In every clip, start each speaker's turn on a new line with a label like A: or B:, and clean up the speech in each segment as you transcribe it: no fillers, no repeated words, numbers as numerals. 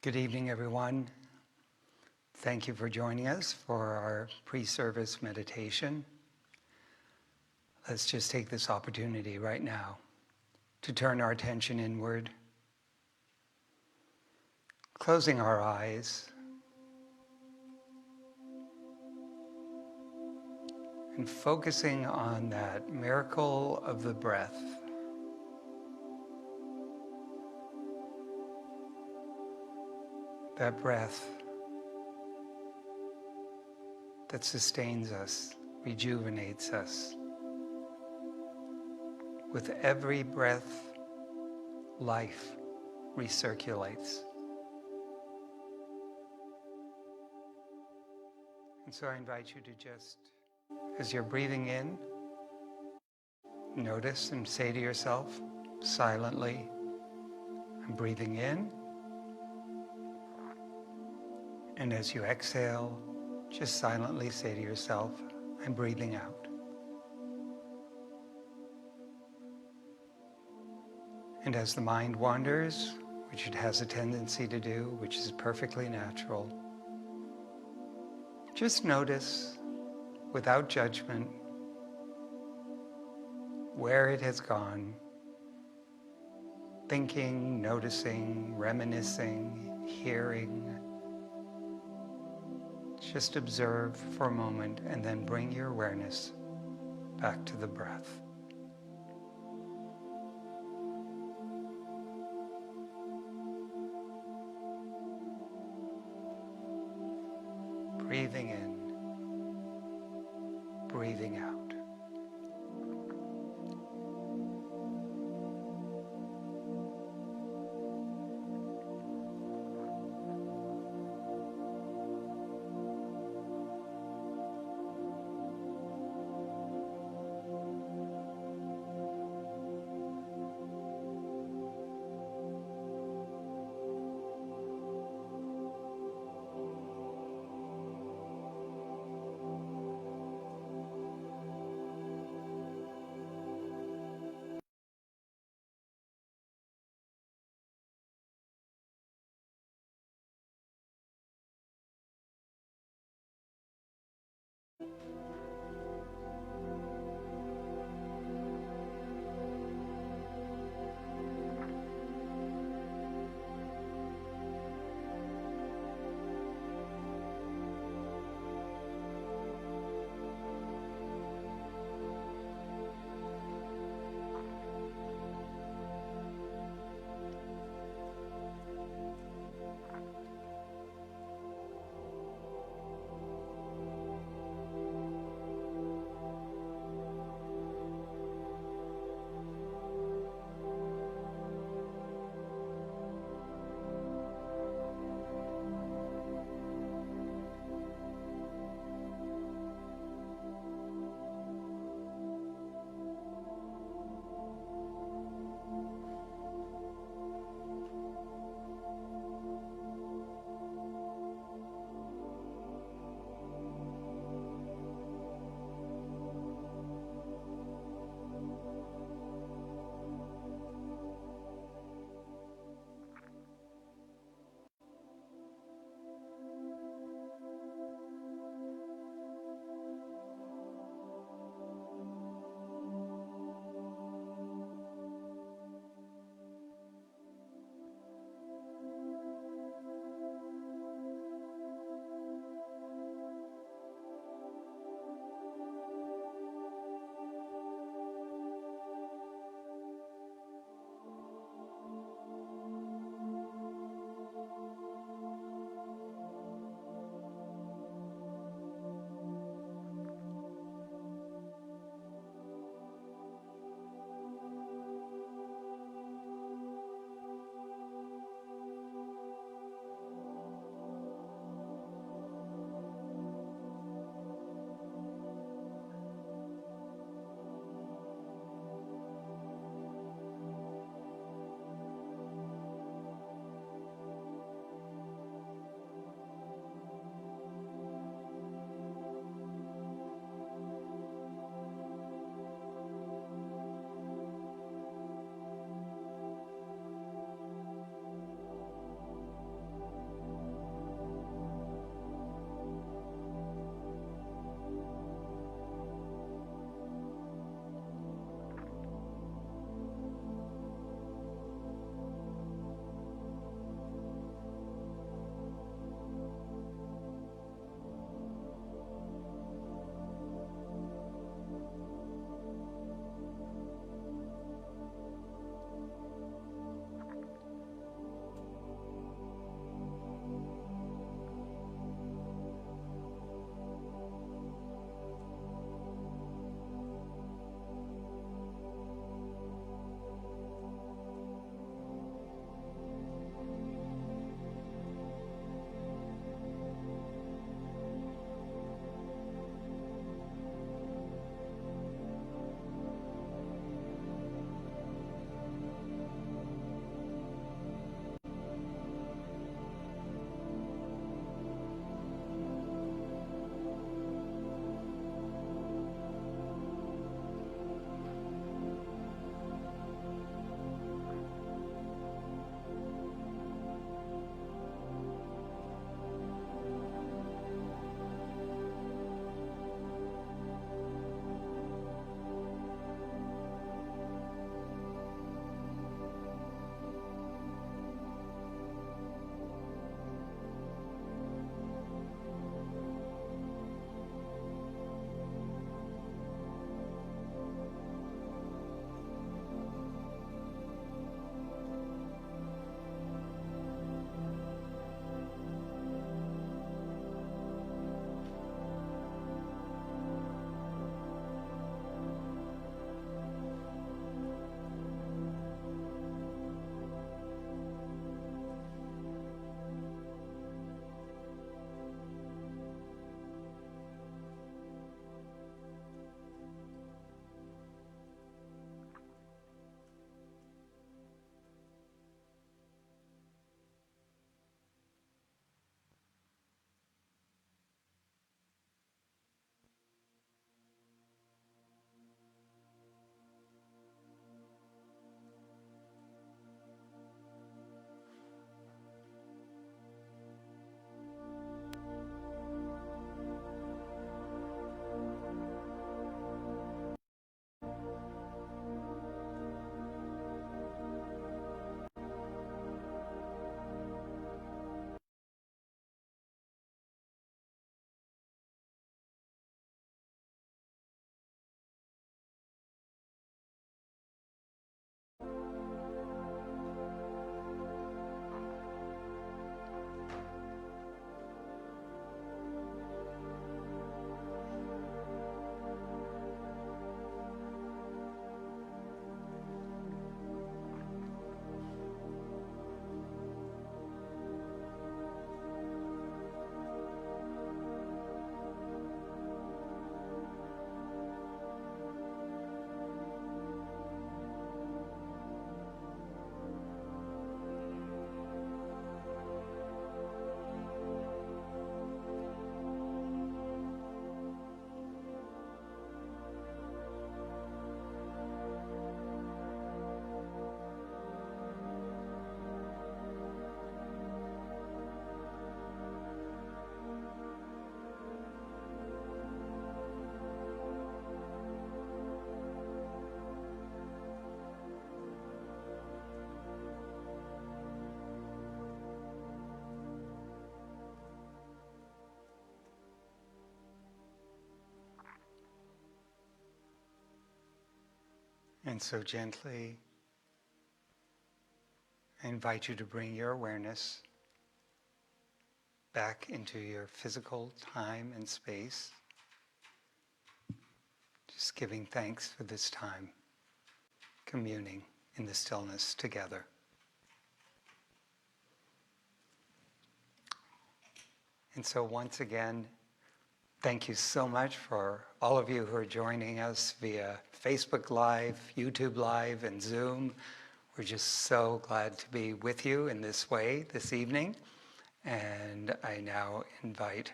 A: Good evening, everyone. Thank you for joining us for our pre-service meditation. Let's just take this opportunity right now to turn our attention inward, closing our eyes and focusing on that miracle of the breath. That breath that sustains us, rejuvenates us. With every breath, life recirculates. And so I invite you to just, as you're breathing in, notice and say to yourself silently, I'm breathing in. And as you exhale, just silently say to yourself, I'm breathing out. And as the mind wanders, which it has a tendency to do, which is perfectly natural, just notice, without judgment, where it has gone, thinking, noticing, reminiscing, hearing. Just observe for a moment and then bring your awareness back to the breath. Breathing in, breathing out. And so gently, I invite you to bring your awareness back into your physical time and space, just giving thanks for this time, communing in the stillness together. And so once again, thank you so much for all of you who are joining us via Facebook Live, YouTube Live, and Zoom. We're just so glad to be with you in this way this evening. And I now invite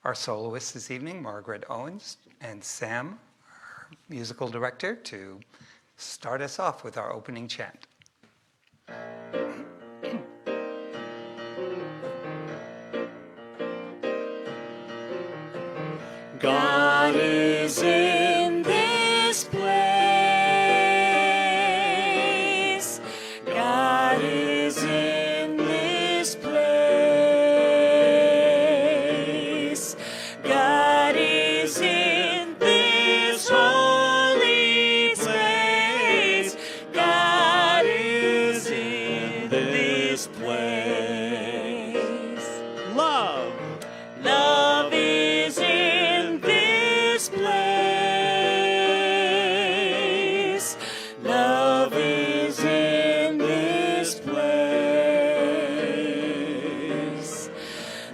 A: our soloists this evening, Margaret Owens and Sam, our musical director, to start us off with our opening chant.
B: God is in this place. God is in this place. God is in this holy place. God is in this place. Love. Love is in this place. Love is in this place.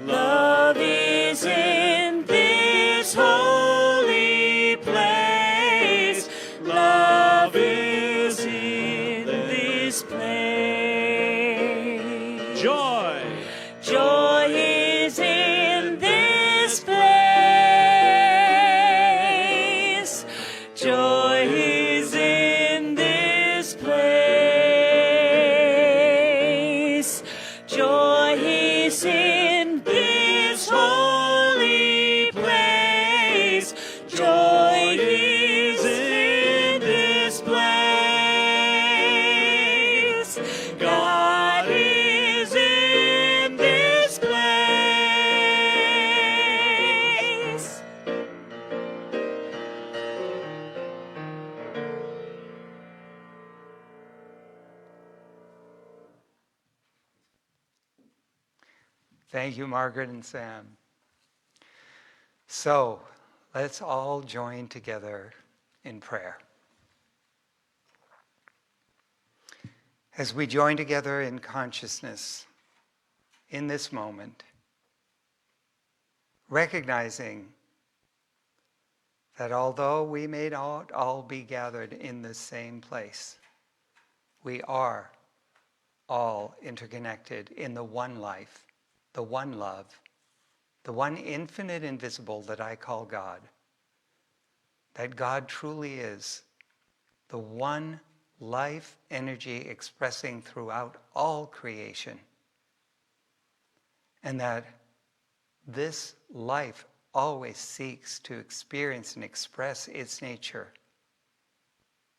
B: Love is in this holy place. Love is in this place. Joy. Joy is in this place. Joy is in this place. Joy is in this holy place. Joy is in this place. God is in this place.
A: Thank you, Margaret and Sam. So, let's all join together in prayer. As we join together in consciousness in this moment, recognizing that although we may not all be gathered in the same place, we are all interconnected in the one life, the one love, the one infinite invisible that I call God. That God truly is the one life energy expressing throughout all creation. And that this life always seeks to experience and express its nature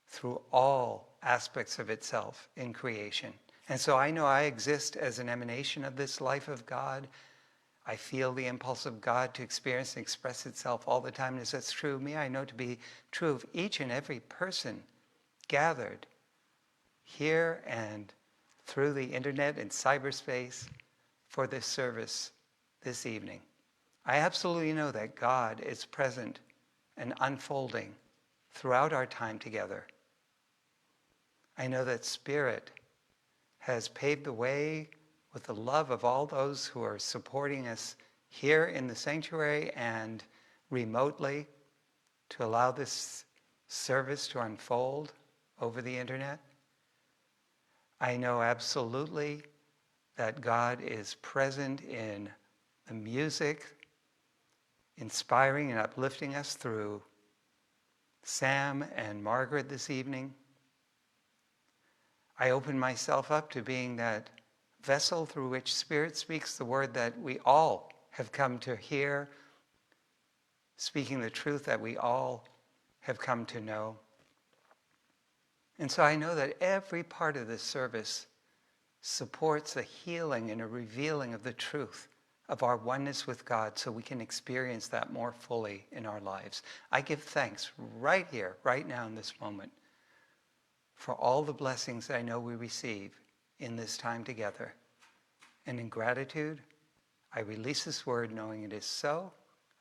A: through all aspects of itself in creation. And so I know I exist as an emanation of this life of God. I feel the impulse of God to experience and express itself all the time. And as that's true of me, I know to be true of each and every person gathered here and through the internet and cyberspace for this service this evening. I absolutely know that God is present and unfolding throughout our time together. I know that Spirit has paved the way with the love of all those who are supporting us here in the sanctuary and remotely to allow this service to unfold over the internet. I know absolutely that God is present in the music, inspiring and uplifting us through Sam and Margaret this evening. I open myself up to being that vessel through which Spirit speaks the word that we all have come to hear, speaking the truth that we all have come to know. And so I know that every part of this service supports a healing and a revealing of the truth of our oneness with God so we can experience that more fully in our lives. I give thanks right here, right now in this moment, for all the blessings that I know we receive in this time together. And in gratitude, I release this word knowing it is so,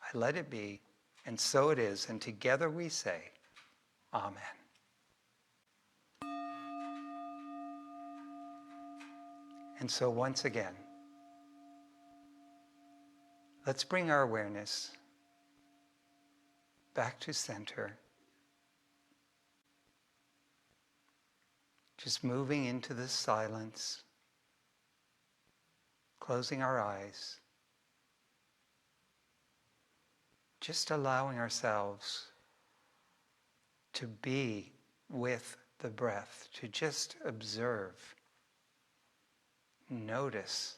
A: I let it be, and so it is. And together we say, Amen. And so once again, let's bring our awareness back to center. Just moving into the silence, closing our eyes, just allowing ourselves to be with the breath, to just observe, notice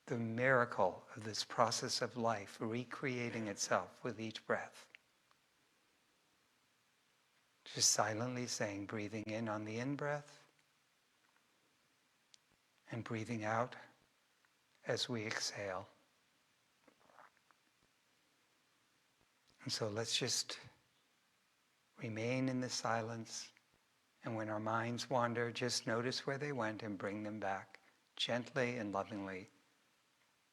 A: the miracle of this process of life recreating itself with each breath. Just silently saying, breathing in on the in-breath and breathing out as we exhale. And so let's just remain in the silence, and when our minds wander, just notice where they went and bring them back gently and lovingly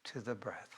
A: to the breath.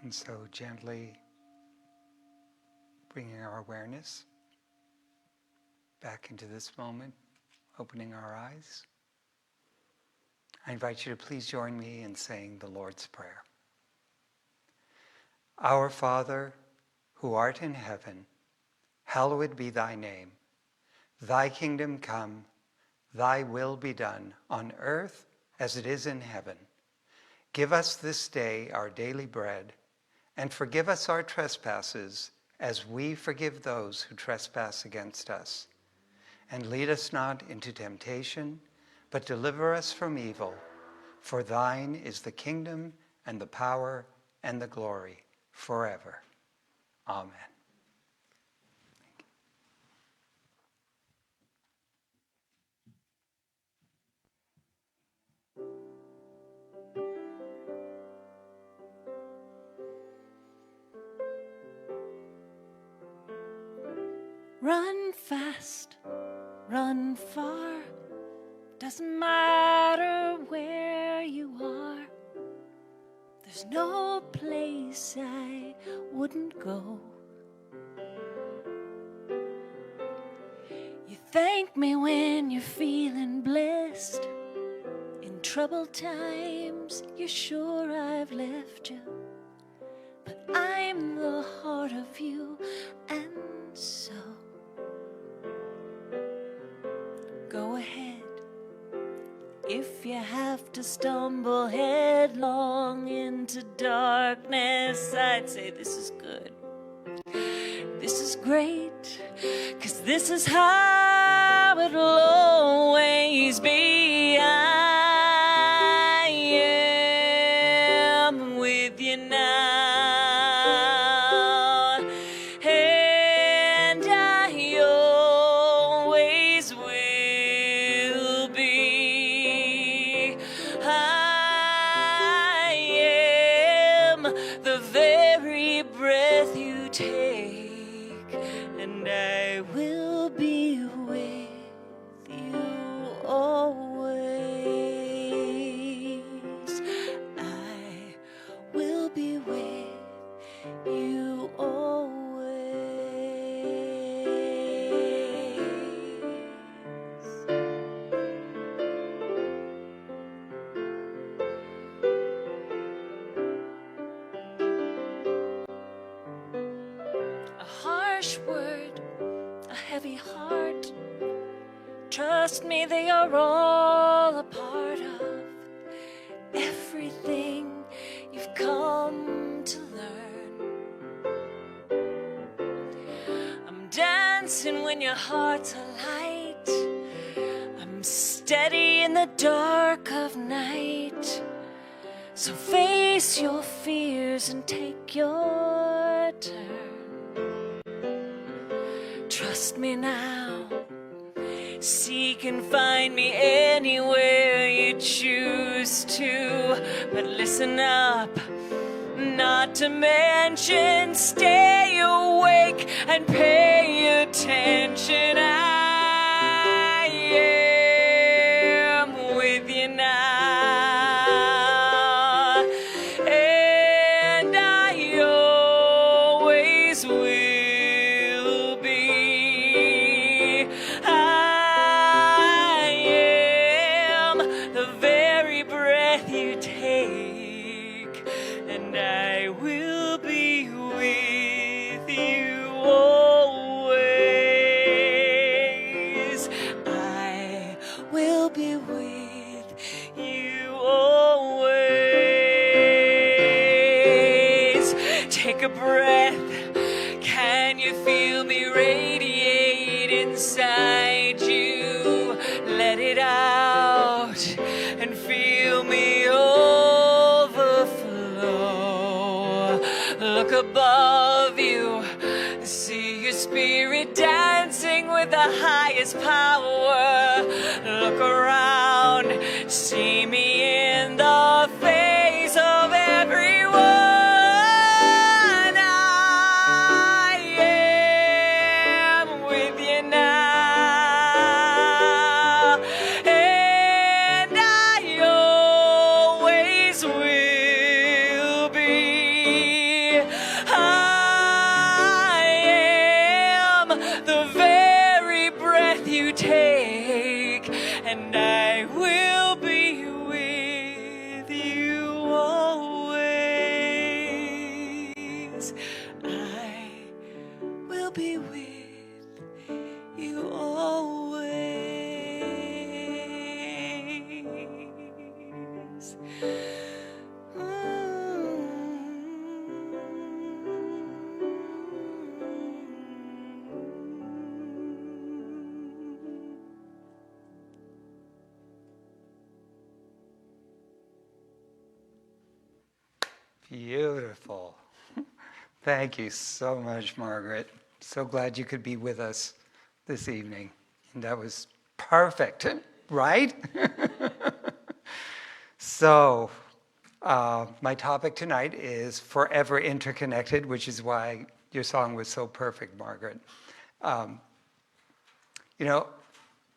A: And so gently bringing our awareness back into this moment, opening our eyes. I invite you to please join me in saying the Lord's Prayer. Our Father, who art in heaven, hallowed be thy name. Thy kingdom come, thy will be done on earth as it is in heaven. Give us this day our daily bread, and forgive us our trespasses as we forgive those who trespass against us. And lead us not into temptation, but deliver us from evil. For thine is the kingdom and the power and the glory forever. Amen.
B: Run fast, run far, doesn't matter where you are. There's no place I wouldn't go. You thank me when you're feeling blessed. In troubled times, you're sure I've left you. But I'm the heart of you, and so go ahead. If you have to stumble headlong into darkness, I'd say this is good. This is great, 'cause this is how it'll always be. I am with you now, and I always will be. I am the very breath you take, and I will be with you always. I will be with you always. A harsh word, a heavy heart. Trust me, they are all a part of everything you've come to learn. I'm dancing when your heart's alight. I'm steady in the dark of night. So face your fears and take your turn. Trust me now. Seek and find me anywhere you choose to. But listen up, not to mention stay awake and pay attention. I am with you now, and I always will be. I am the very breath you take, and I will be with you always. I will be with you always. Take a breath. Can you feel me radiate inside you? Let it out and feel me overflow. Look above you, see your spirit dancing with the highest power. Look around, see me in the face of everyone. I am with you now, and I always will be. and I will be with you always. I will be with you always.
A: Beautiful. Thank you so much, Margaret. So glad you could be with us this evening. And that was perfect, right? So, my topic tonight is forever interconnected, which is why your song was so perfect, Margaret. You know,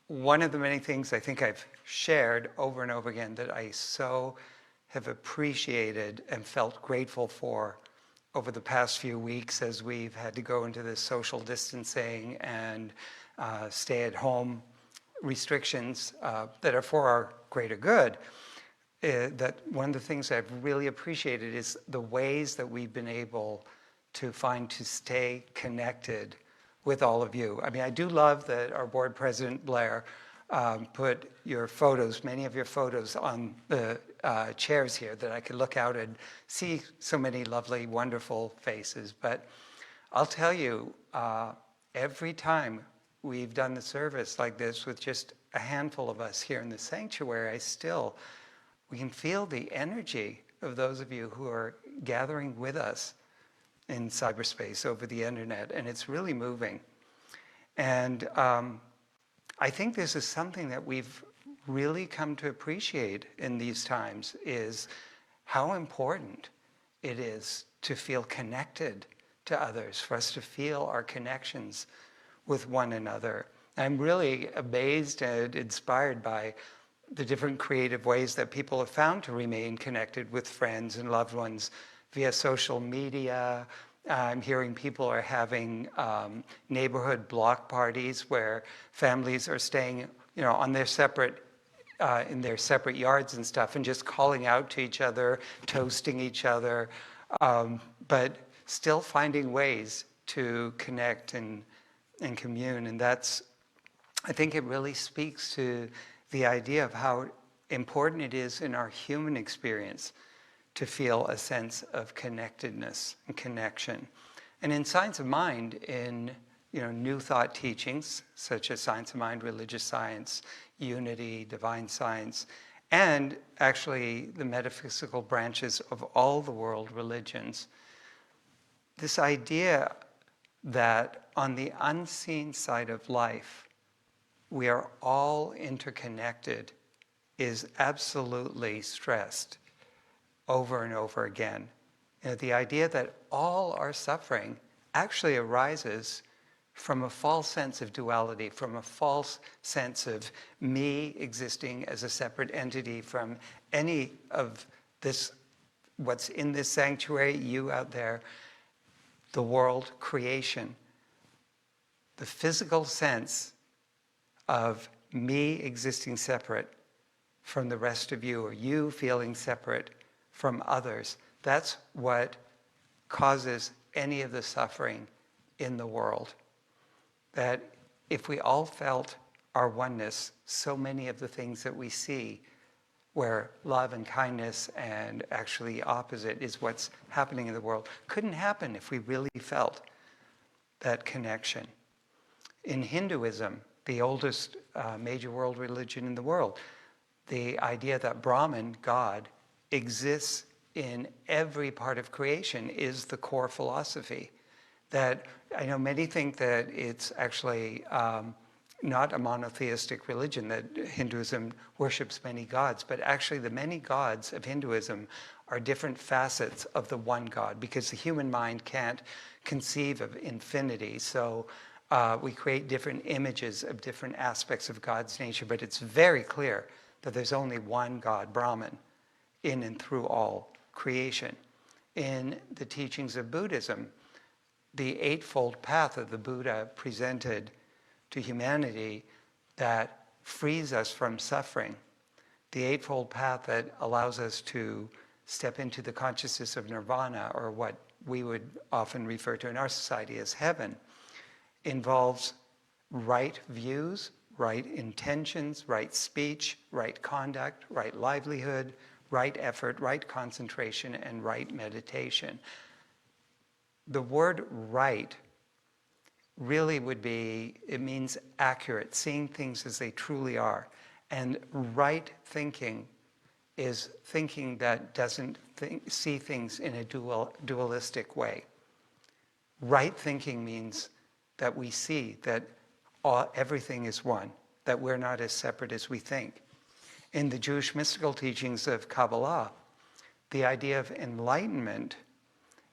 A: one of the many things I think I've shared over and over again that I so have appreciated and felt grateful for over the past few weeks as we've had to go into this social distancing and stay at home restrictions that are for our greater good, that one of the things I've really appreciated is the ways that we've been able to find to stay connected with all of you. I mean, I do love that our board president, Blair, put your photos, many of your photos on the chairs here that I could look out and see so many lovely, wonderful faces. But I'll tell you, every time we've done the service like this with just a handful of us here in the sanctuary, we can feel the energy of those of you who are gathering with us in cyberspace over the internet, and it's really moving. And I think this is something that we've really come to appreciate in these times, is how important it is to feel connected to others, for us to feel our connections with one another. I'm really amazed and inspired by the different creative ways that people have found to remain connected with friends and loved ones via social media. I'm hearing people are having neighborhood block parties where families are staying, on their separate, in their separate yards and stuff, and just calling out to each other, toasting each other, but still finding ways to connect and commune. And I think it really speaks to the idea of how important it is in our human experience to feel a sense of connectedness and connection. And in Science of Mind, in new thought teachings such as Science of Mind, religious science, unity, divine science, and actually the metaphysical branches of all the world religions, this idea that on the unseen side of life, we are all interconnected is absolutely stressed over and over again. The idea that all our suffering actually arises from a false sense of duality, from a false sense of me existing as a separate entity from any of this, what's in this sanctuary, you out there, the world, creation. The physical sense of me existing separate from the rest of you, or you feeling separate from others, that's what causes any of the suffering in the world. That if we all felt our oneness, so many of the things that we see where love and kindness and actually opposite is what's happening in the world, couldn't happen if we really felt that connection. In Hinduism, the oldest major world religion in the world, the idea that Brahman, God, exists in every part of creation is the core philosophy. That I know many think that it's actually not a monotheistic religion, that Hinduism worships many gods, but actually the many gods of Hinduism are different facets of the one God, because the human mind can't conceive of infinity. So we create different images of different aspects of God's nature, but it's very clear that there's only one God, Brahman, in and through all creation. In the teachings of Buddhism, the Eightfold Path of the Buddha presented to humanity that frees us from suffering. The Eightfold Path that allows us to step into the consciousness of nirvana, or what we would often refer to in our society as heaven, involves right views, right intentions, right speech, right conduct, right livelihood, right effort, right concentration, and right meditation. The word right really would be, it means accurate, seeing things as they truly are. And right thinking is thinking that doesn't see things in a dualistic way. Right thinking means that we see that everything is one, that we're not as separate as we think. In the Jewish mystical teachings of Kabbalah, the idea of enlightenment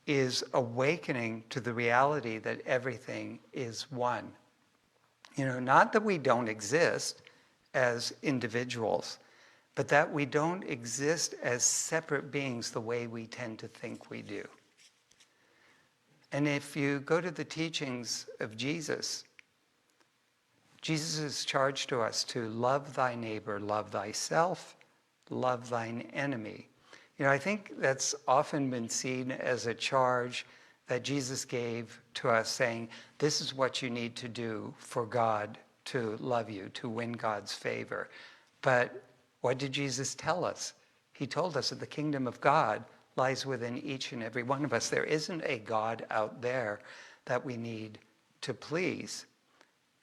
A: is awakening to the reality that everything is one. Not that we don't exist as individuals, but that we don't exist as separate beings the way we tend to think we do. And if you go to the teachings of Jesus, Jesus' charge to us to love thy neighbor, love thyself, love thine enemy. I think that's often been seen as a charge that Jesus gave to us, saying, this is what you need to do for God to love you, to win God's favor. But what did Jesus tell us? He told us that the kingdom of God lies within each and every one of us. There isn't a God out there that we need to please.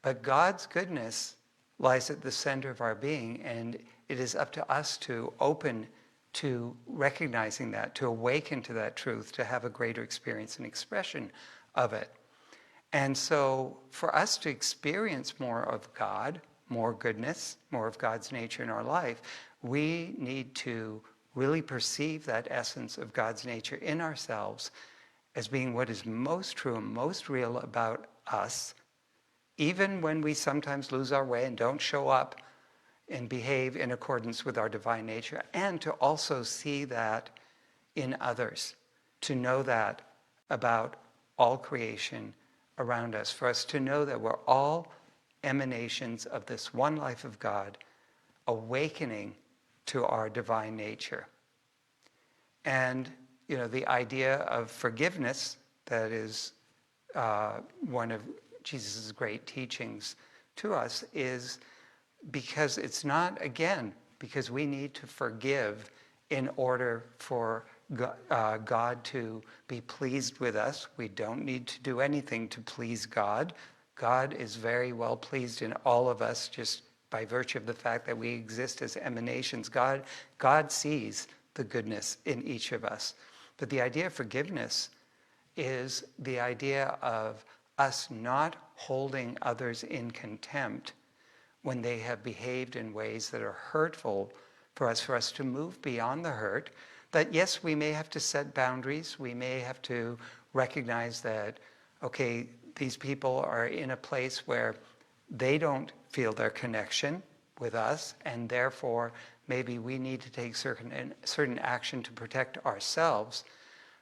A: But God's goodness lies at the center of our being, and it is up to us to open to recognizing that, to awaken to that truth, to have a greater experience and expression of it. And so for us to experience more of God, more goodness, more of God's nature in our life, we need to really perceive that essence of God's nature in ourselves as being what is most true and most real about us, even when we sometimes lose our way and don't show up and behave in accordance with our divine nature, and to also see that in others, to know that about all creation around us, for us to know that we're all emanations of this one life of God, awakening to our divine nature. And, the idea of forgiveness, that is one of Jesus' great teachings to us, is because it's not, again, because we need to forgive in order for God to be pleased with us. We don't need to do anything to please God. God is very well pleased in all of us just by virtue of the fact that we exist as emanations. God sees the goodness in each of us. But the idea of forgiveness is the idea of us not holding others in contempt when they have behaved in ways that are hurtful for us to move beyond the hurt. That yes, we may have to set boundaries, we may have to recognize that, okay, these people are in a place where they don't feel their connection with us, and therefore maybe we need to take certain action to protect ourselves,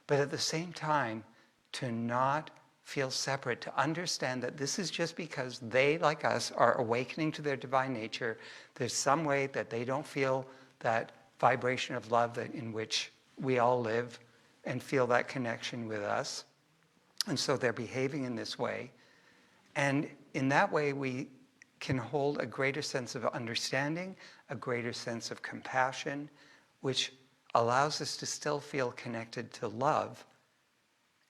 A: but at the same time to not feel separate, to understand that this is just because they, like us, are awakening to their divine nature. There's some way that they don't feel that vibration of love in which we all live and feel that connection with us. And so they're behaving in this way. And in that way, we can hold a greater sense of understanding, a greater sense of compassion, which allows us to still feel connected to love.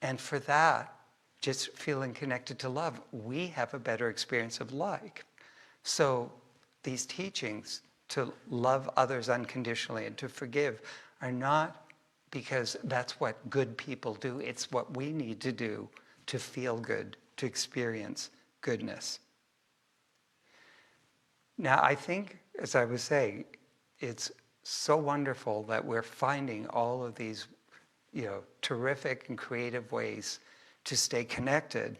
A: And for that, just feeling connected to love, we have a better experience of life. So these teachings to love others unconditionally and to forgive are not because that's what good people do. It's what we need to do to feel good, to experience goodness. Now, I think, as I was saying, it's so wonderful that we're finding all of these, terrific and creative ways to stay connected.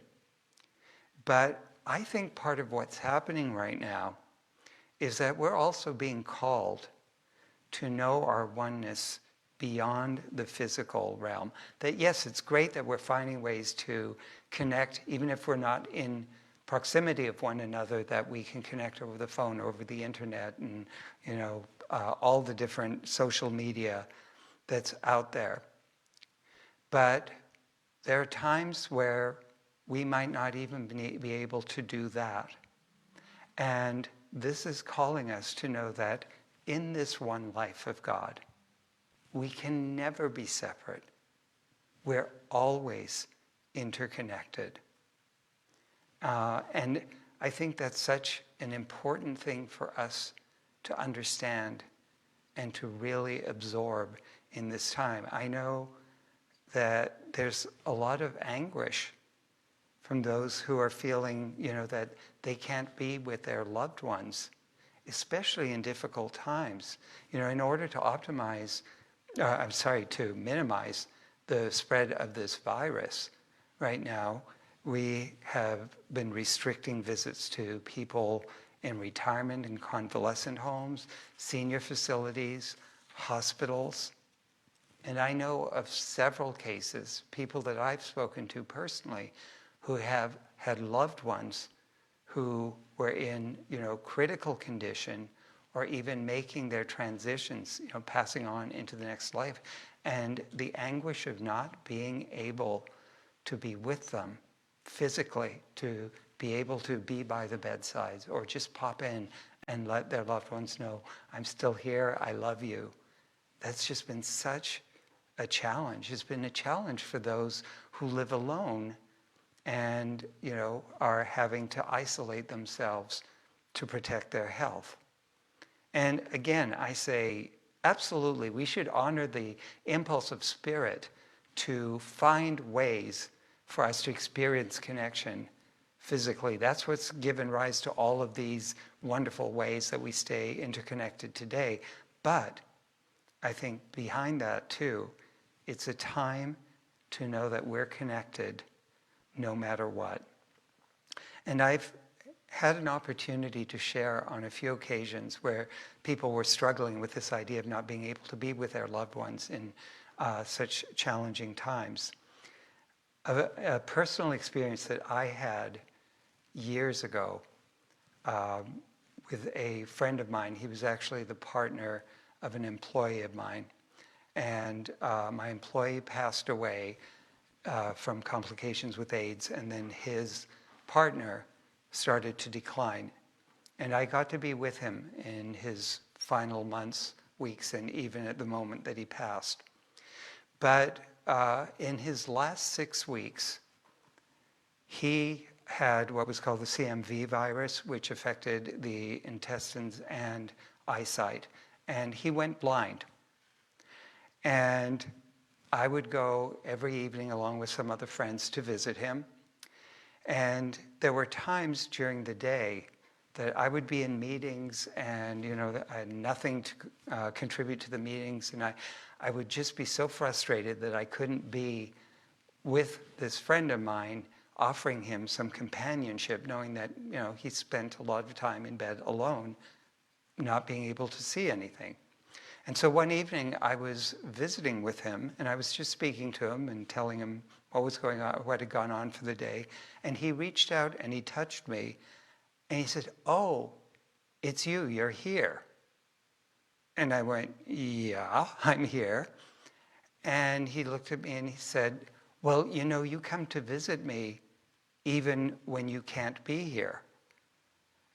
A: But I think part of what's happening right now is that we're also being called to know our oneness beyond the physical realm. That yes, it's great that we're finding ways to connect, even if we're not in proximity of one another that we can connect over the phone, over the internet, and all the different social media that's out there. But there are times where we might not even be able to do that. And this is calling us to know that in this one life of God, we can never be separate. We're always interconnected. And I think that's such an important thing for us to understand and to really absorb in this time. I know that there's a lot of anguish from those who are feeling, that they can't be with their loved ones, especially in difficult times. In order to to minimize the spread of this virus right now, we have been restricting visits to people in retirement and convalescent homes, senior facilities, hospitals. And I know of several cases, people that I've spoken to personally, who have had loved ones who were in, critical condition, or even making their transitions, passing on into the next life. And the anguish of not being able to be with them physically, to be able to be by the bedsides, or just pop in and let their loved ones know, I'm still here, I love you. That's just been such a challenge. It's been a challenge for those who live alone and, are having to isolate themselves to protect their health. And again, I say, absolutely, we should honor the impulse of spirit to find ways for us to experience connection physically. That's what's given rise to all of these wonderful ways that we stay interconnected today. But I think behind that too, it's a time to know that we're connected no matter what. And I've had an opportunity to share on a few occasions where people were struggling with this idea of not being able to be with their loved ones in such challenging times. A personal experience that I had years ago with a friend of mine. He was actually the partner of an employee of mine. And my employee passed away from complications with AIDS, and then his partner started to decline. And I got to be with him in his final months, weeks, and even at the moment that he passed. But in his last 6 weeks, he had what was called the CMV virus, which affected the intestines and eyesight. And he went blind. And I would go every evening along with some other friends to visit him. And there were times during the day that I would be in meetings and, I had nothing to contribute to the meetings. And I would just be so frustrated that I couldn't be with this friend of mine, offering him some companionship, knowing that, he spent a lot of time in bed alone, not being able to see anything. And so one evening I was visiting with him, and I was just speaking to him and telling him what was going on, what had gone on for the day. And he reached out and he touched me, and he said, "Oh, it's you, you're here." And I went, "Yeah, I'm here." And he looked at me and he said, "Well, you come to visit me even when you can't be here."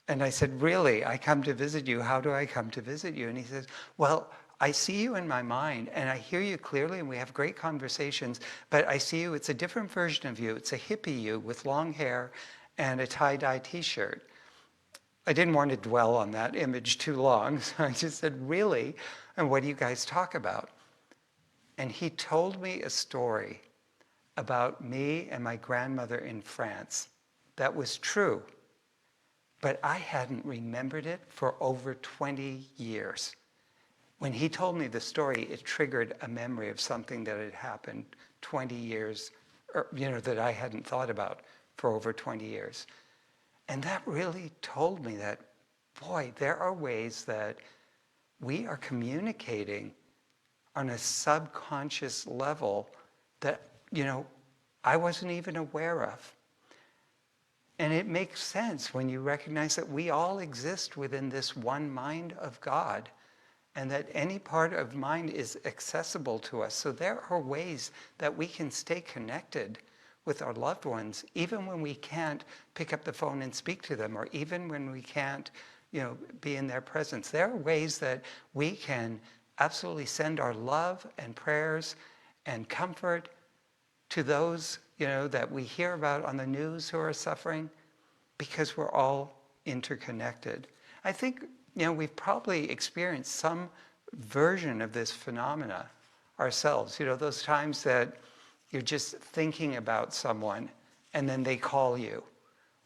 A: And I said, "Really? I come to visit you? How do I come to visit you?" And he says, "Well, I see you in my mind and I hear you clearly and we have great conversations, but I see you, it's a different version of you. It's a hippie you with long hair and a tie-dye t-shirt." I didn't want to dwell on that image too long, so I just said, "Really? And what do you guys talk about?" And he told me a story about me and my grandmother in France that was true, but I hadn't remembered it for over 20 years. When he told me the story, it triggered a memory of something that had happened 20 years, that I hadn't thought about for over 20 years. And that really told me that, boy, there are ways that we are communicating on a subconscious level that, I wasn't even aware of. And it makes sense when you recognize that we all exist within this one mind of God, and that any part of mind is accessible to us. So there are ways that we can stay connected with our loved ones, even when we can't pick up the phone and speak to them, or even when we can't, be in their presence. There are ways that we can absolutely send our love and prayers and comfort to those, that we hear about on the news who are suffering, because we're all interconnected. I think, we've probably experienced some version of this phenomena ourselves. Those times that you're just thinking about someone and then they call you,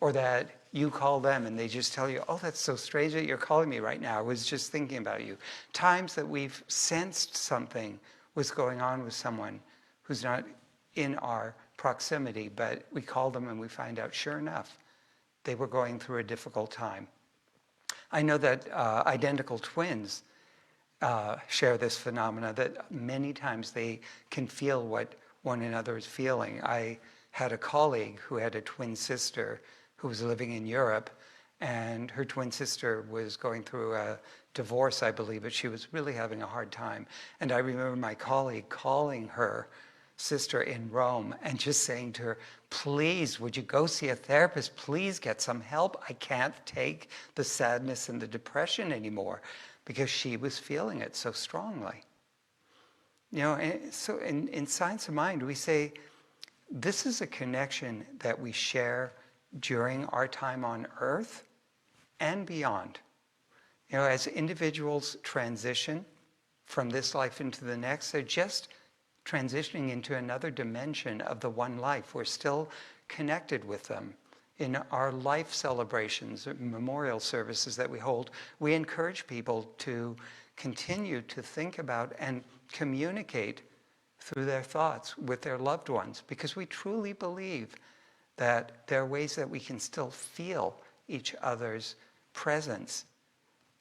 A: or that you call them and they just tell you, oh, that's so strange that you're calling me right now. I was just thinking about you. Times that we've sensed something was going on with someone who's not in our proximity, but we call them and we find out, sure enough, they were going through a difficult time. I know that identical twins share this phenomena, that many times they can feel what one another is feeling. I had a colleague who had a twin sister who was living in Europe, and her twin sister was going through a divorce, I believe, but she was really having a hard time. And I remember my colleague calling her sister in Rome and just saying to her, please, would you go see a therapist? Please get some help. I can't take the sadness and the depression anymore, because she was feeling it so strongly. And so in Science of Mind, we say this is a connection that we share during our time on Earth and beyond. As individuals transition from this life into the next, they're just transitioning into another dimension of the one life. We're still connected with them. In our life celebrations, memorial services that we hold, we encourage people to continue to think about and communicate through their thoughts with their loved ones, because we truly believe that there are ways that we can still feel each other's presence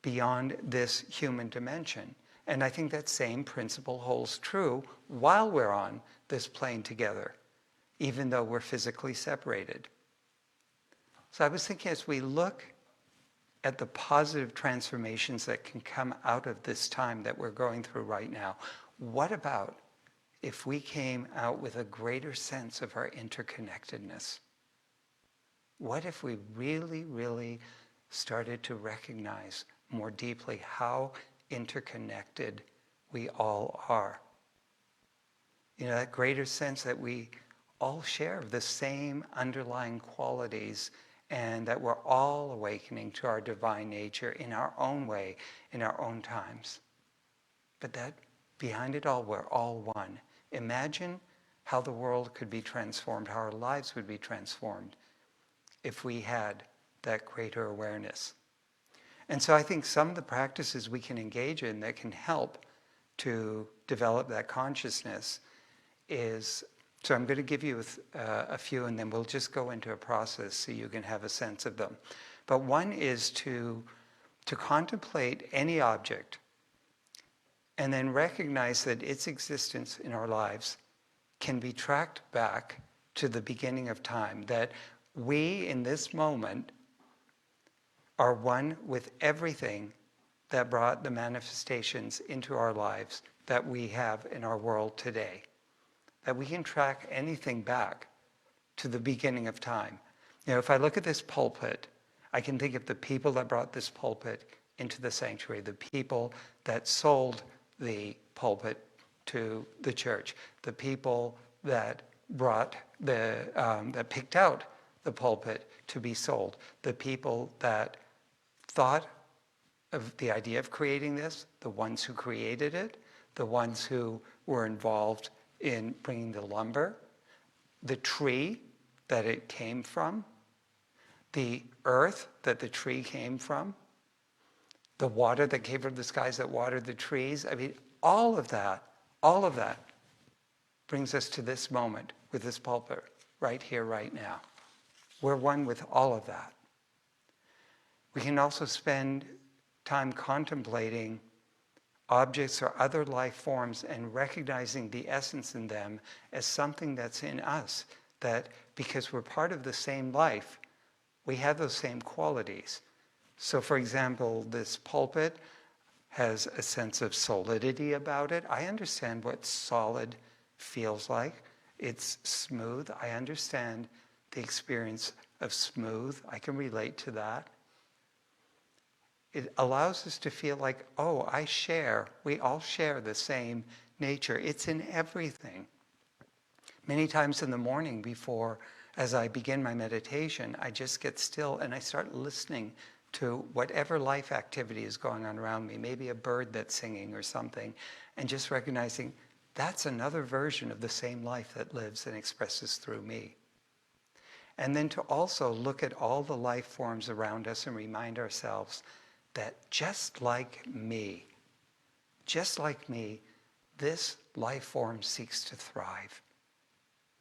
A: beyond this human dimension. And I think that same principle holds true while we're on this plane together, even though we're physically separated. So I was thinking, as we look at the positive transformations that can come out of this time that we're going through right now, what about if we came out with a greater sense of our interconnectedness? What if we really, really started to recognize more deeply how interconnected we all are? That greater sense that we all share the same underlying qualities, and that we're all awakening to our divine nature in our own way, in our own times. But that behind it all, we're all one. Imagine how the world could be transformed, how our lives would be transformed if we had that greater awareness. And so I think some of the practices we can engage in that can help to develop that consciousness is, so I'm going to give you a few, and then we'll just go into a process so you can have a sense of them. But one is to contemplate any object and then recognize that its existence in our lives can be tracked back to the beginning of time, that we in this moment are one with everything that brought the manifestations into our lives that we have in our world today. That we can track anything back to the beginning of time. If I look at this pulpit, I can think of the people that brought this pulpit into the sanctuary, the people that sold the pulpit to the church, the people that brought that picked out the pulpit to be sold, the people that thought of the idea of creating this, the ones who created it, the ones who were involved in bringing the lumber, the tree that it came from, the earth that the tree came from, the water that came from the skies that watered the trees. I mean, all of that brings us to this moment with this pulpit, right here, right now. We're one with all of that. We can also spend time contemplating objects or other life forms and recognizing the essence in them as something that's in us, that because we're part of the same life, we have those same qualities. So for example, this pulpit has a sense of solidity about it. I understand what solid feels like. It's smooth. I understand the experience of smooth. I can relate to that. It allows us to feel like, oh, we all share the same nature. It's in everything. Many times in the morning before, as I begin my meditation, I just get still and I start listening to whatever life activity is going on around me, maybe a bird that's singing or something, and just recognizing that's another version of the same life that lives and expresses through me. And then to also look at all the life forms around us and remind ourselves that just like me, this life form seeks to thrive.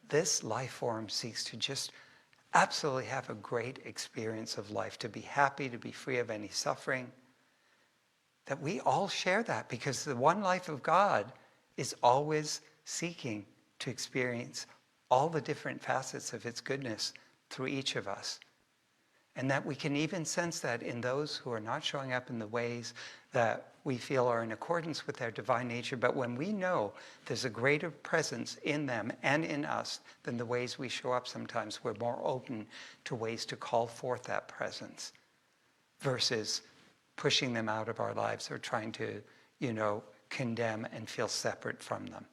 A: This life form seeks to just absolutely have a great experience of life, to be happy, to be free of any suffering. That we all share that, because the one life of God is always seeking to experience all the different facets of its goodness through each of us. And that we can even sense that in those who are not showing up in the ways that we feel are in accordance with their divine nature. But when we know there's a greater presence in them and in us than the ways we show up sometimes, we're more open to ways to call forth that presence versus pushing them out of our lives or trying to, condemn and feel separate from them.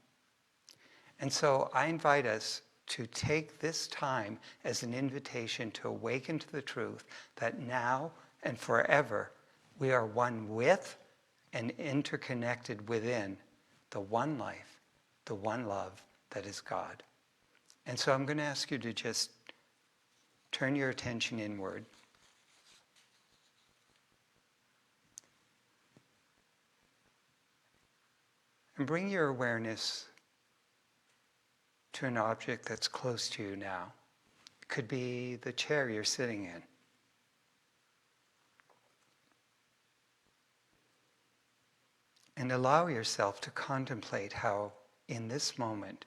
A: And so I invite us to take this time as an invitation to awaken to the truth that now and forever we are one with and interconnected within the one life, the one love that is God. And so I'm going to ask you to just turn your attention inward. And bring your awareness to an object that's close to you now. It could be the chair you're sitting in. And allow yourself to contemplate how, in this moment,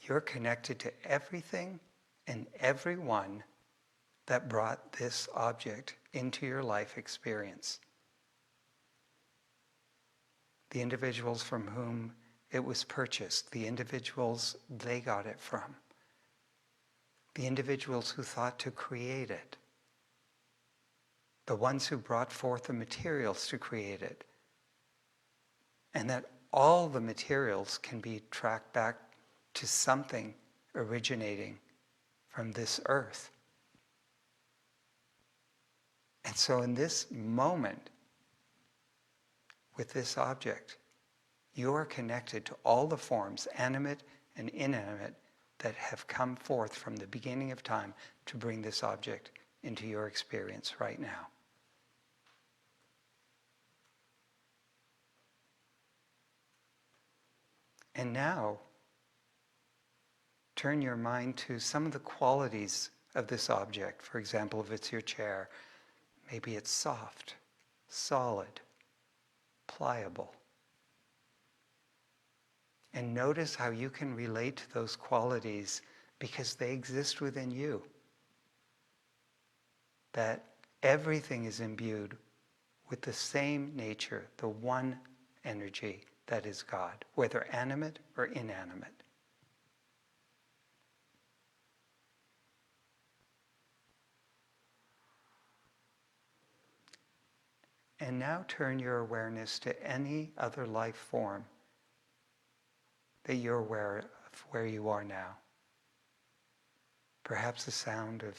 A: you're connected to everything and everyone that brought this object into your life experience. The individuals from whom it was purchased, the individuals they got it from, the individuals who thought to create it, the ones who brought forth the materials to create it, and that all the materials can be tracked back to something originating from this earth. And so in this moment, with this object, you are connected to all the forms, animate and inanimate, that have come forth from the beginning of time to bring this object into your experience right now. And now, turn your mind to some of the qualities of this object. For example, if it's your chair, maybe it's soft, solid, pliable. And notice how you can relate to those qualities because they exist within you. That everything is imbued with the same nature, the one energy that is God, whether animate or inanimate. And now turn your awareness to any other life form that you're aware of where you are now. Perhaps the sound of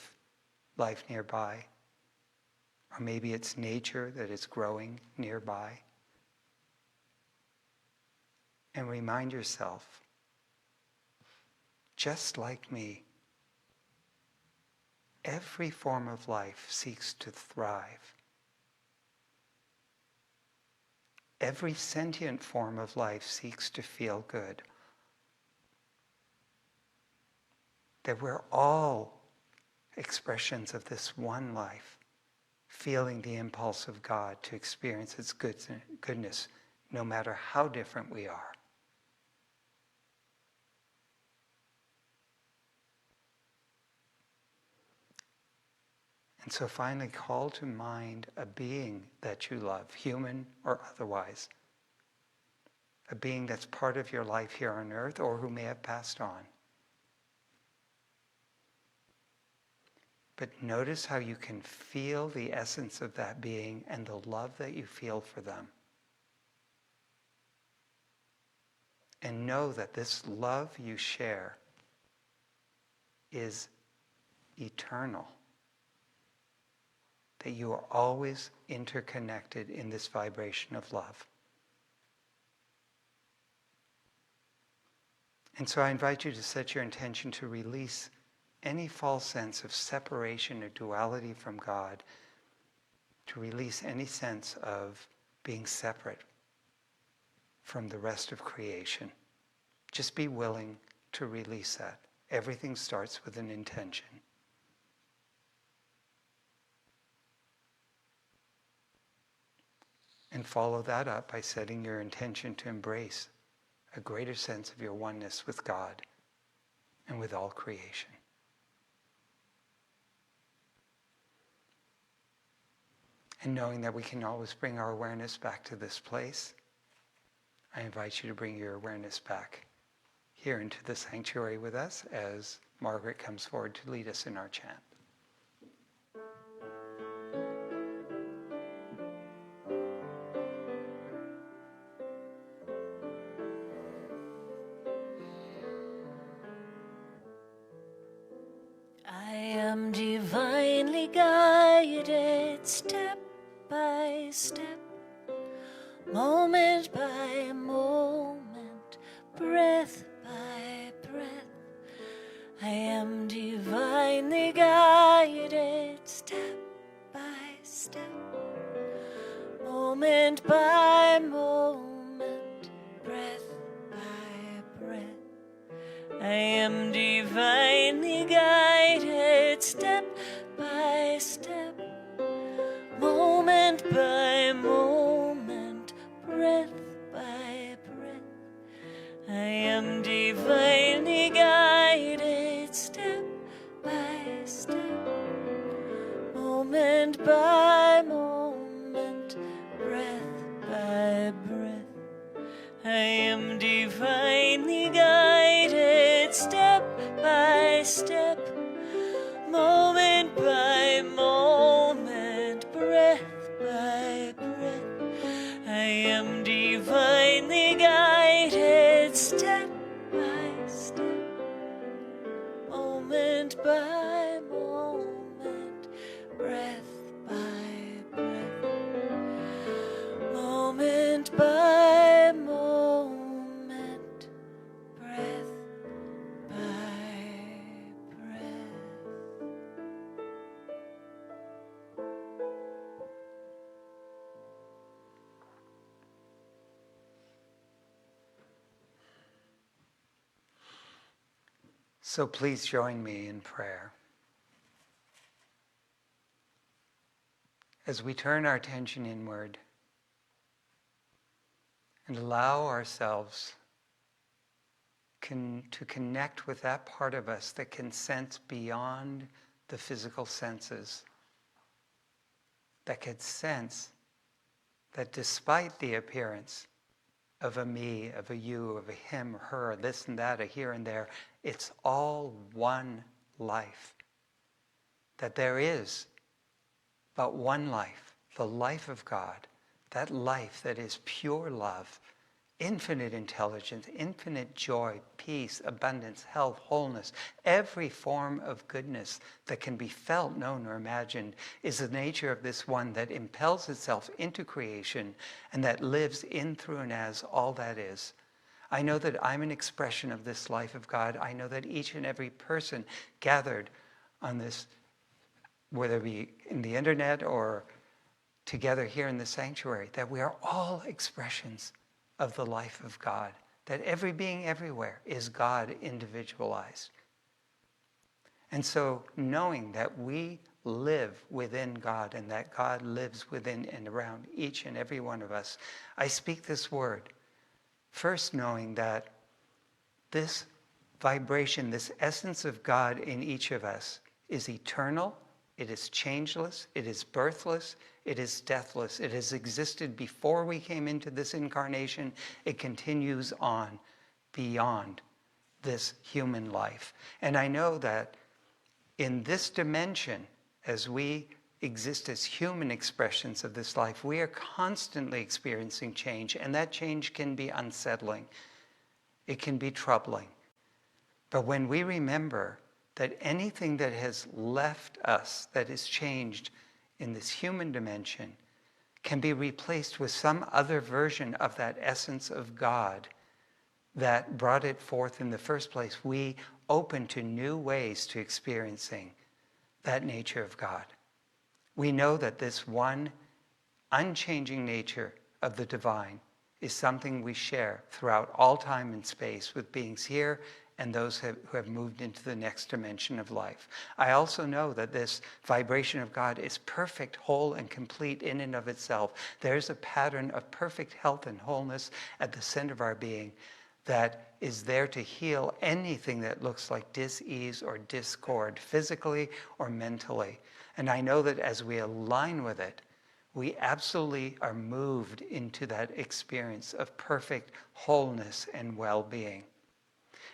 A: life nearby, or maybe it's nature that is growing nearby. And remind yourself, just like me, every form of life seeks to thrive. Every sentient form of life seeks to feel good. That we're all expressions of this one life, feeling the impulse of God to experience its goodness, no matter how different we are. And so finally call to mind a being that you love, human or otherwise. A being that's part of your life here on earth or who may have passed on. But notice how you can feel the essence of that being and the love that you feel for them. And know that this love you share is eternal. That you are always interconnected in this vibration of love. And so I invite you to set your intention to release any false sense of separation or duality from God, to release any sense of being separate from the rest of creation. Just be willing to release that. Everything starts with an intention. And follow that up by setting your intention to embrace a greater sense of your oneness with God and with all creation. And knowing that we can always bring our awareness back to this place, I invite you to bring your awareness back here into the sanctuary with us as Margaret comes forward to lead us in our chant.
B: I am divinely guided step by step, moment by moment, breath by breath. I am divinely guided step by step, moment by moment, breath by breath. I am divinely guided step by step, moment by moment, breath by breath. I am divinely guided step by step, moment by moment, breath by breath. I am divinely guided step by step, moment by moment, breath by breath. I am divinely guided step by step, moment by moment, breath by breath, moment by moment, breath by breath.
A: So please join me in prayer. As we turn our attention inward and allow ourselves to connect with that part of us that can sense beyond the physical senses, that can sense that despite the appearance of a me, of a you, of a him, her, this and that, a here and there, it's all one life. That there is but one life, the life of God, that life that is pure love, infinite intelligence, infinite joy, peace, abundance, health, wholeness, every form of goodness that can be felt, known, or imagined is the nature of this one that impels itself into creation and that lives in, through, and as all that is. I know that I'm an expression of this life of God. I know that each and every person gathered on this, whether it be in the internet or together here in the sanctuary, that we are all expressions of the life of God, that every being everywhere is God individualized. And so knowing that we live within God and that God lives within and around each and every one of us, I speak this word, first knowing that this vibration, this essence of God in each of us is eternal, It is changeless, it is birthless, it is deathless. It has existed before we came into this incarnation. It continues on beyond this human life. And I know that in this dimension, as we exist as human expressions of this life, we are constantly experiencing change, and that change can be unsettling. It can be troubling. But when we remember that anything that has left us, that is changed in this human dimension, can be replaced with some other version of that essence of God that brought it forth in the first place, we open to new ways to experiencing that nature of God. We know that this one unchanging nature of the divine is something we share throughout all time and space with beings here and those who have moved into the next dimension of life. I also know that this vibration of God is perfect, whole, and complete in and of itself. There's a pattern of perfect health and wholeness at the center of our being that is there to heal anything that looks like dis-ease or discord, physically or mentally. And I know that as we align with it, we absolutely are moved into that experience of perfect wholeness and well-being.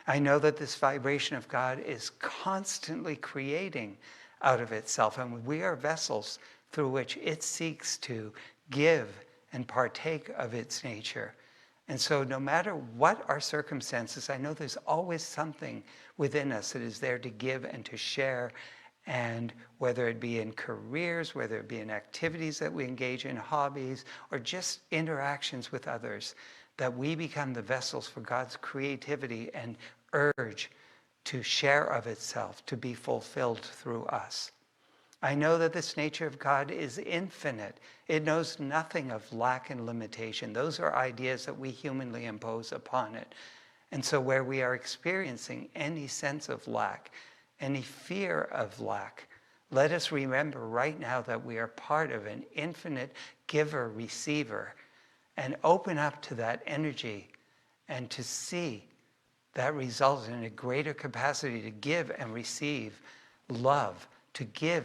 A: I know that this vibration of God is constantly creating out of itself, and we are vessels through which it seeks to give and partake of its nature. And so no matter what our circumstances, I know there's always something within us that is there to give and to share, and whether it be in careers, whether it be in activities that we engage in, hobbies, or just interactions with others, that we become the vessels for God's creativity and urge to share of itself, to be fulfilled through us. I know that this nature of God is infinite. It knows nothing of lack and limitation. Those are ideas that we humanly impose upon it. And so where we are experiencing any sense of lack, any fear of lack, let us remember right now that we are part of an infinite giver-receiver, and open up to that energy and to see that results in a greater capacity to give and receive love, to give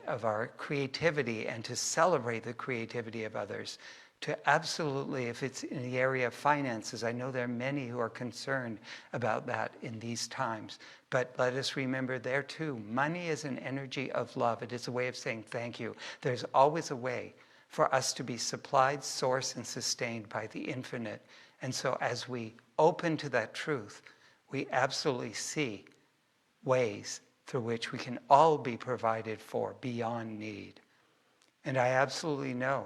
A: of our creativity and to celebrate the creativity of others, to absolutely, if it's in the area of finances, I know there are many who are concerned about that in these times, but let us remember there too, money is an energy of love. It is a way of saying thank you. There's always a way for us to be supplied, sourced, and sustained by the infinite. And so as we open to that truth, we absolutely see ways through which we can all be provided for beyond need. And I absolutely know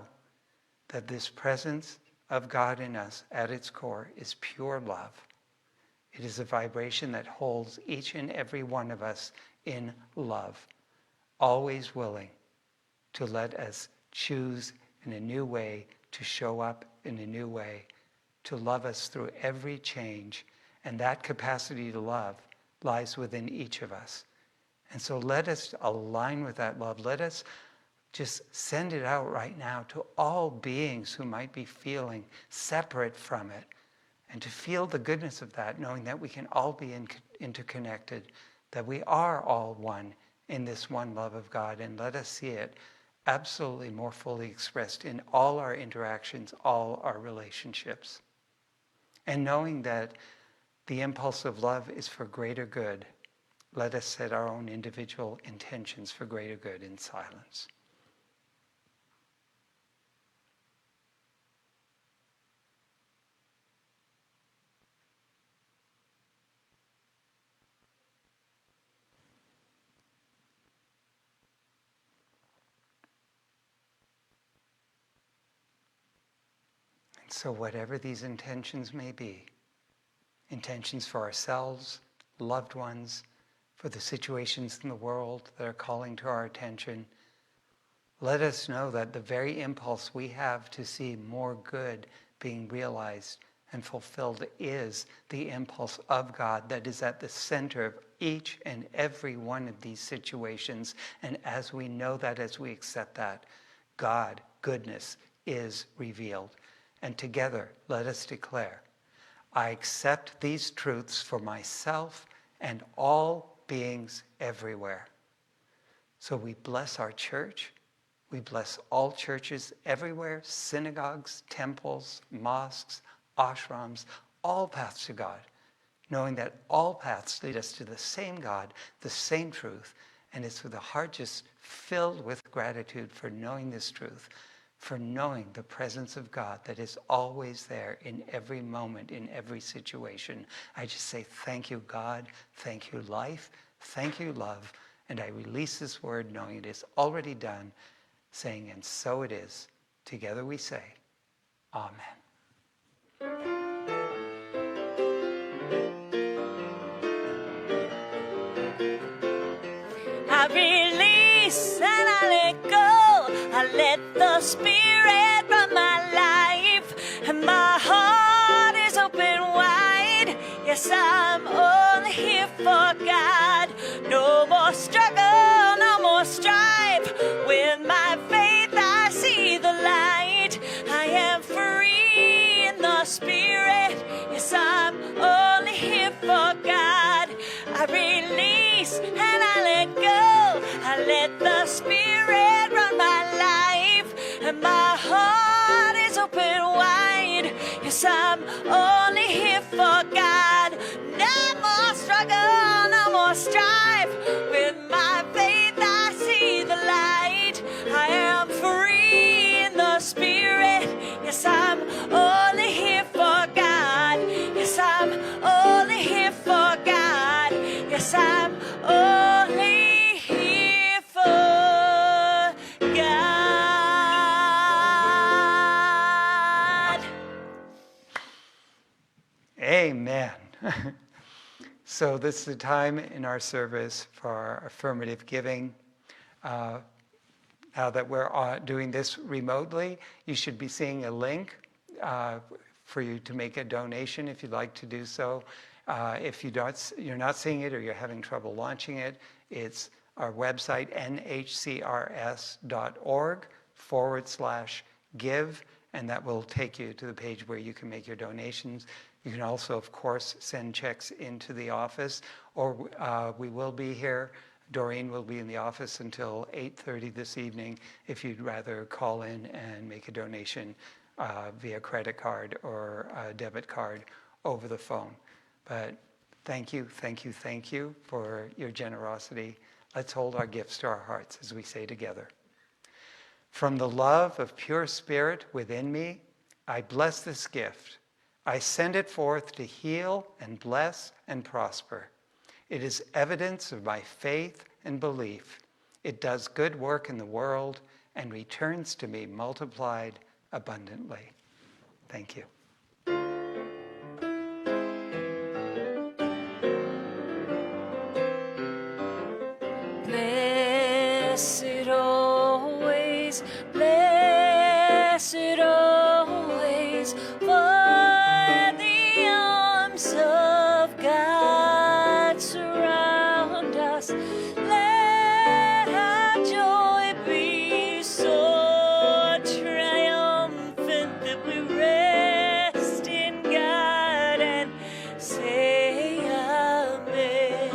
A: that this presence of God in us at its core is pure love. It is a vibration that holds each and every one of us in love, always willing to let us choose in a new way, to show up in a new way, to love us through every change. And that capacity to love lies within each of us. And so let us align with that love. Let us just send it out right now to all beings who might be feeling separate from it, and to feel the goodness of that, knowing that we can all be interconnected, that we are all one in this one love of God. And let us see it absolutely more fully expressed in all our interactions, all our relationships. And knowing that the impulse of love is for greater good, let us set our own individual intentions for greater good in silence. And so whatever these intentions may be, intentions for ourselves, loved ones, for the situations in the world that are calling to our attention, let us know that the very impulse we have to see more good being realized and fulfilled is the impulse of God that is at the center of each and every one of these situations. And as we know that, as we accept that, God, goodness, is revealed. And together, let us declare, I accept these truths for myself and all beings everywhere. So we bless our church. We bless all churches everywhere, synagogues, temples, mosques, ashrams, all paths to God, knowing that all paths lead us to the same God, the same truth. And it's with a heart just filled with gratitude for knowing this truth, for knowing the presence of God that is always there in every moment, in every situation. I just say, thank you, God. Thank you, life. Thank you, love. And I release this word knowing it is already done, saying, and so it is. Together we say, Amen.
B: I release and I let go. I let the Spirit run my life, and my heart is open wide. Yes, I'm only here for God. No more struggle, no more strife. With my faith I see the light. I am free in the Spirit. Yes, I'm only here for God. I release and I let go. I let the Spirit run my life, and my heart is open wide. Yes, I'm only here for God. No more struggle, no more strife. With my faith I see the light. I am free in the Spirit. Yes, I'm only here for God. Yes, I'm only here for God. Yes, I'm only here for God.
A: Amen. So this is the time in our service for affirmative giving. Now that we're doing this remotely, you should be seeing a link for you to make a donation if you'd like to do so. If you're not seeing it or you're having trouble launching it, it's our website, nhcrs.org/give, and that will take you to the page where you can make your donations. You can also, of course, send checks into the office, or we will be here. Doreen will be in the office until 8:30 this evening if you'd rather call in and make a donation via credit card or a debit card over the phone. But thank you, thank you, thank you for your generosity. Let's hold our gifts to our hearts as we say together. From the love of pure spirit within me, I bless this gift. I send it forth to heal and bless and prosper. It is evidence of my faith and belief. It does good work in the world and returns to me multiplied abundantly. Thank you.
B: Blessed always, blessed always, for the arms of God surround us. Let our joy be so triumphant that we rest in God and say amen.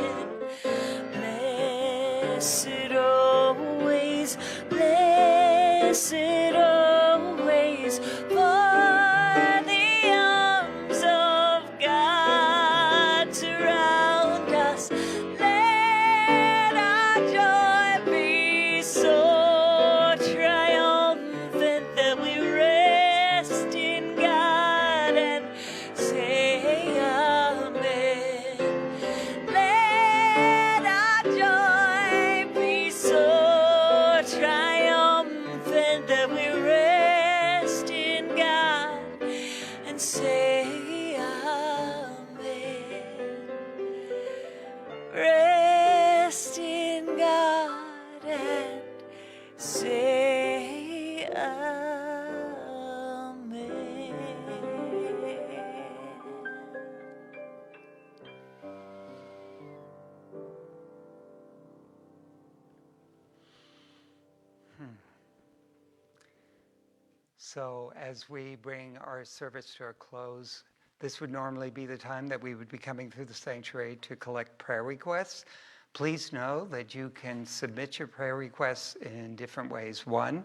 B: Blessed always, blessed always, for the arms of God surround us. Let our joy be so triumphant that we rest in God and say amen. Let our joy be so triumphant that we rest in God and say amen. Rest in God and say amen.
A: So as we bring our service to a close, this would normally be the time that we would be coming through the sanctuary to collect prayer requests. Please know that you can submit your prayer requests in different ways. One,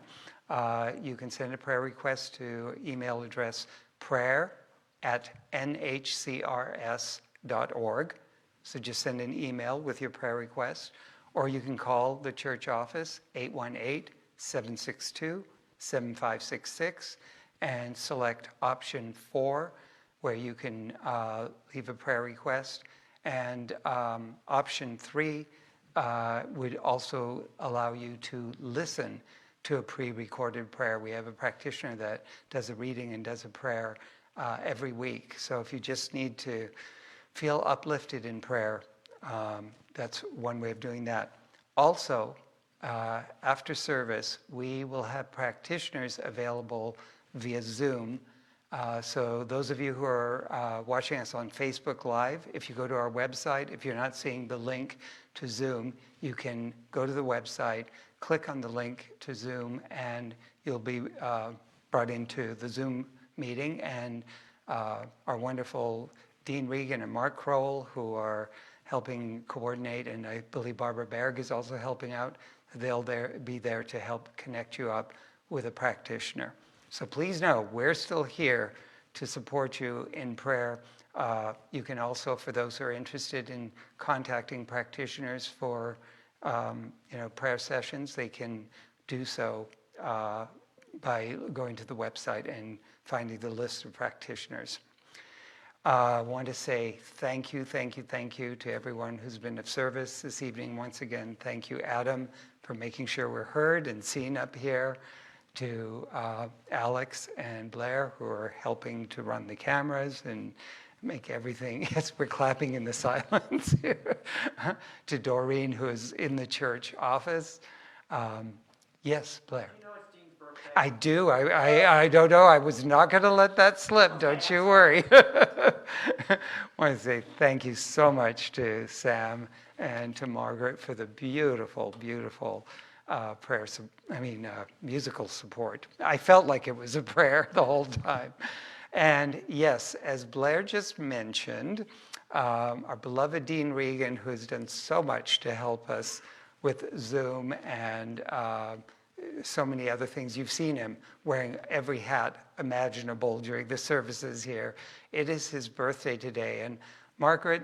A: you can send a prayer request to email address prayer@nhcrs.org. So just send an email with your prayer request. Or you can call the church office, 818-762-7566, and select option 4, where you can leave a prayer request. And option 3 would also allow you to listen to a pre-recorded prayer. We have a practitioner that does a reading and does a prayer every week. So if you just need to feel uplifted in prayer, that's one way of doing that. Also, after service, we will have practitioners available via Zoom. So those of you who are watching us on Facebook Live, if you go to our website, if you're not seeing the link to Zoom, you can go to the website, click on the link to Zoom, and you'll be brought into the Zoom meeting. And our wonderful Dean Regan and Mark Kroll, who are helping coordinate, and I believe Barbara Berg is also helping out, they'll be there to help connect you up with a practitioner. So please know, we're still here to support you in prayer. You can also, for those who are interested in contacting practitioners for prayer sessions, they can do so by going to the website and finding the list of practitioners. I want to say thank you to everyone who's been of service this evening. Once again, thank you, Adam, for making sure we're heard and seen up here. To Alex and Blair, who are helping to run the cameras and make everything. Yes, we're clapping in the silence here. To Doreen, who is in the church office. Yes, Blair.
C: You know it's Dean's birthday.
A: I do. I don't know. I was not going to let that slip. Okay, don't you worry. I want to say thank you so much to Sam and to Margaret for the beautiful, beautiful musical support. I felt like it was a prayer the whole time. And yes, as Blair just mentioned, our beloved Dean Regan, who has done so much to help us with Zoom and so many other things. You've seen him wearing every hat imaginable during the services here. It is his birthday today. And Margaret,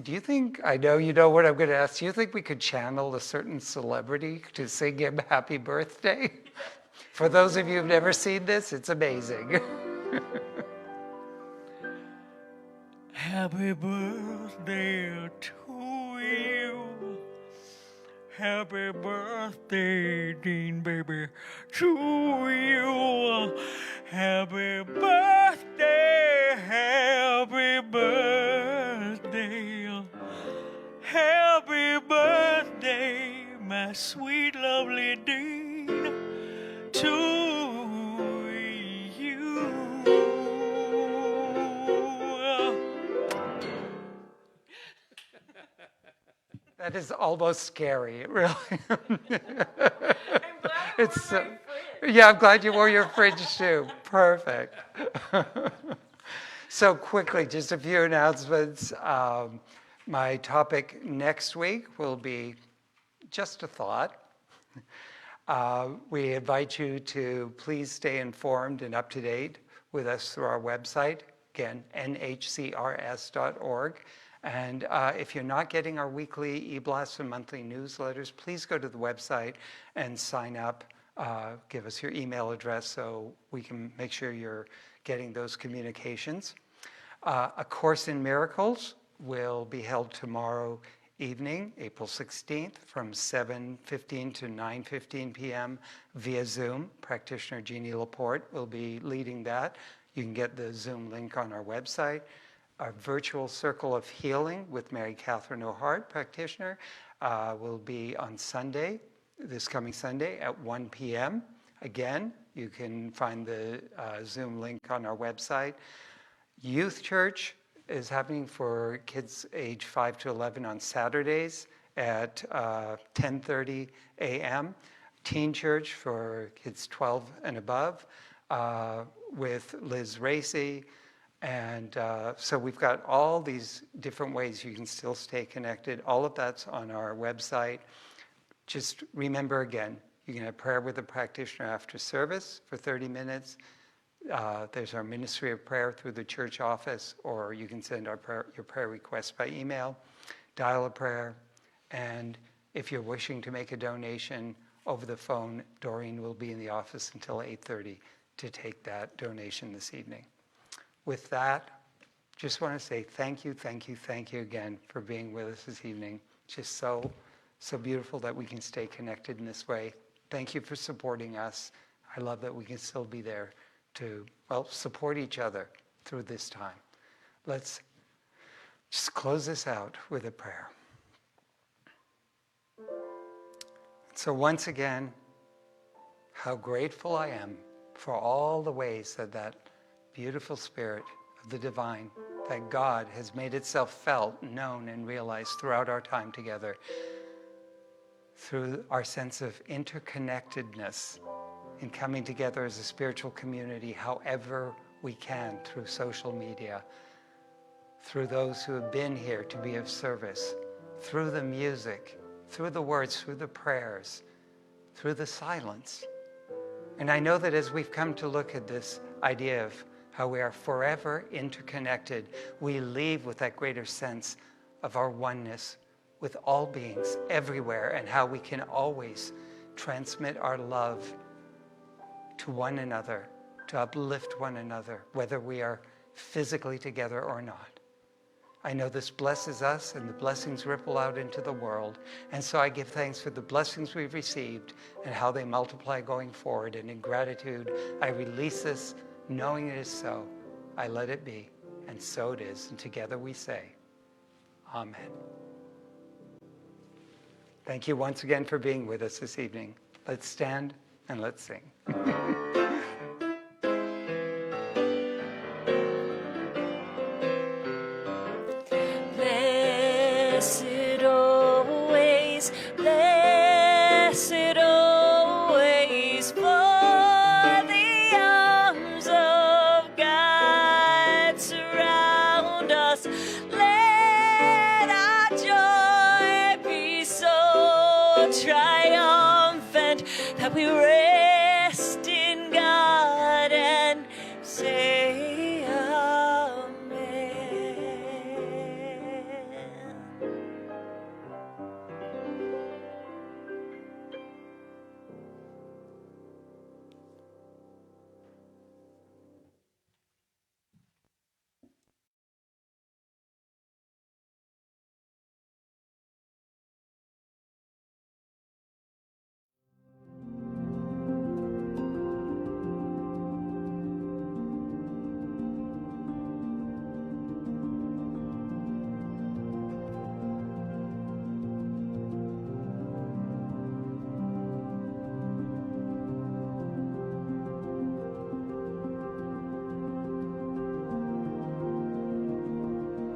A: do you think, I know you know what I'm going to ask, do you think we could channel a certain celebrity to sing him happy birthday? For those of you who've never seen this, it's amazing.
C: Happy birthday to you. Happy birthday, Dean baby, to you. Happy birthday, happy birthday. Happy birthday, my sweet, lovely Dean, to you.
A: That is almost scary, really.
D: I'm glad I wore my fringe.
A: Yeah, I'm glad you wore your fringe too. Perfect. So quickly, just a few announcements. My topic next week will be just a thought. We invite you to please stay informed and up to date with us through our website, again, NHCRS.org. And if you're not getting our weekly e-blasts and monthly newsletters, please go to the website and sign up. Give us your email address so we can make sure you're getting those communications. A Course in Miracles will be held tomorrow evening, April 16th, from 7:15 to 9:15 p.m. via Zoom. Practitioner Jeannie Laporte will be leading that. You can get the Zoom link on our website. Our virtual Circle of Healing with Mary Catherine O'Hart, practitioner, will be on Sunday, this coming Sunday at 1 p.m. Again, you can find the Zoom link on our website. Youth Church is happening for kids age 5 to 11 on Saturdays at 10:30 a.m. Teen Church for kids 12 and above with Liz Racy, And so we've got all these different ways you can still stay connected. All of that's on our website. Just remember again, you can have prayer with a practitioner after service for 30 minutes. There's our Ministry of Prayer through the church office, or you can send your prayer request by email, dial a prayer, and if you're wishing to make a donation over the phone, Doreen will be in the office until 8:30 to take that donation this evening. With that, just want to say thank you again for being with us this evening. Just so beautiful that we can stay connected in this way. Thank you for supporting us. I love that we can still be there to, support each other through this time. Let's just close this out with a prayer. So once again, how grateful I am for all the ways that beautiful spirit of the divine, that God has made itself felt, known, and realized throughout our time together, through our sense of interconnectedness in coming together as a spiritual community, however we can, through social media, through those who have been here to be of service, through the music, through the words, through the prayers, through the silence. And I know that as we've come to look at this idea of how we are forever interconnected, we leave with that greater sense of our oneness with all beings everywhere, and how we can always transmit our love to one another, to uplift one another, whether we are physically together or not. I know this blesses us, and the blessings ripple out into the world. And so I give thanks for the blessings we've received and how they multiply going forward. And in gratitude, I release this, knowing it is so. I let it be, and so it is. And together we say, Amen. Thank you once again for being with us this evening. Let's stand and let's sing.
B: Blessed always, for the arms of God surround us. Let our joy be so triumphant that we reign